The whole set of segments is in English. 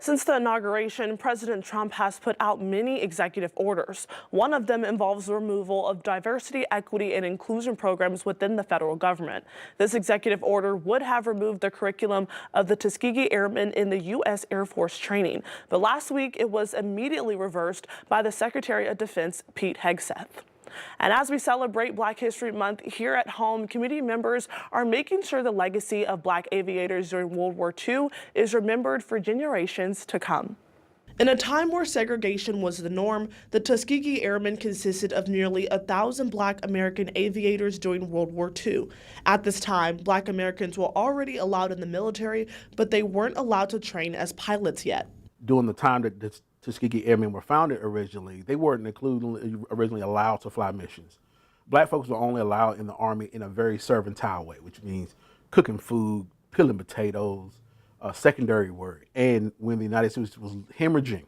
Since the inauguration, President Trump has put out many executive orders. One of them involves the removal of diversity, equity, and inclusion programs within the federal government. This executive order would have removed the curriculum of the Tuskegee Airmen in the U.S. Air Force training. But last week, it was immediately reversed by the Secretary of Defense, Pete Hegseth. And as we celebrate Black History Month here at home, community members are making sure the legacy of Black aviators during World War II is remembered for generations to come. In a time where segregation was the norm, the Tuskegee Airmen consisted of nearly 1,000 Black American aviators during World War II. At this time, Black Americans were already allowed in the military, but they weren't allowed to train as pilots yet. During the time that the Tuskegee Airmen were founded originally, they weren't originally allowed to fly missions. Black folks were only allowed in the Army in a very servantile way, which means cooking food, peeling potatoes, secondary work. And when the United States was hemorrhaging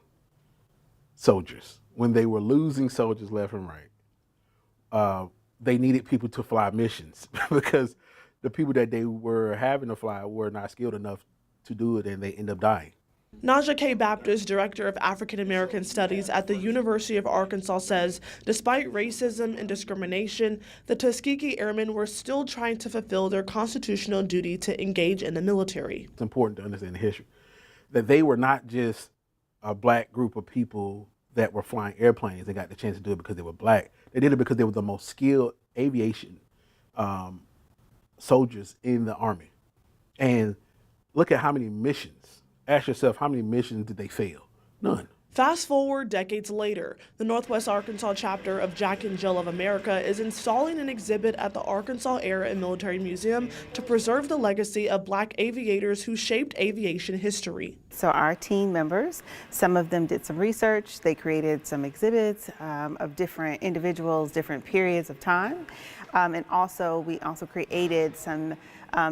soldiers, when they were losing soldiers left and right, they needed people to fly missions because the people that they were having to fly were not skilled enough to do it, and they end up dying. Naja K. Baptist, Director of African American Studies at the University of Arkansas, says despite racism and discrimination, the Tuskegee Airmen were still trying to fulfill their constitutional duty to engage in the military. It's important to understand the history, that they were not just a Black group of people that were flying airplanes. They got the chance to do it because they were Black. They did it because they were the most skilled aviation soldiers in the Army. And look at how many missions. Ask yourself, how many missions did they fail? None. Fast forward decades later, the Northwest Arkansas chapter of Jack and Jill of America is installing an exhibit at the Arkansas Air and Military Museum to preserve the legacy of Black aviators who shaped aviation history. So our team members, some of them did some research. They created some exhibits of different individuals, different periods of time. And we also created some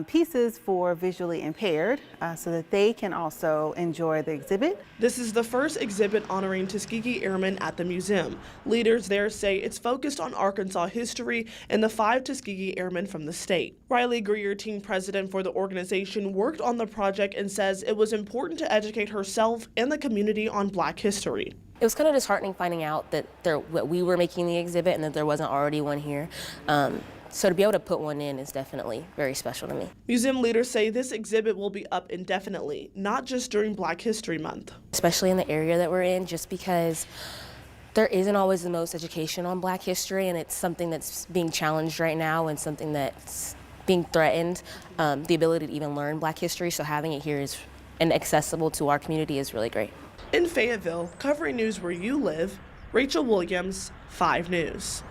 pieces for visually impaired so that they can also enjoy the exhibit. This is the first exhibit honoring Tuskegee Airmen at the museum. Leaders there say it's focused on Arkansas history and the 5 Tuskegee Airmen from the state. Riley Greer, team president for the organization, worked on the project and says it was important to educate herself and the community on Black history. It was kind of disheartening finding out that we were making the exhibit and that there wasn't already one here. So to be able to put one in is definitely very special to me. Museum leaders say this exhibit will be up indefinitely, not just during Black History Month. Especially in the area that we're in, just because there isn't always the most education on Black history, and it's something that's being challenged right now and something that's being threatened, the ability to even learn Black history. So having it here is and accessible to our community is really great. In Fayetteville, covering news where you live, Rachel Williams, 5 News.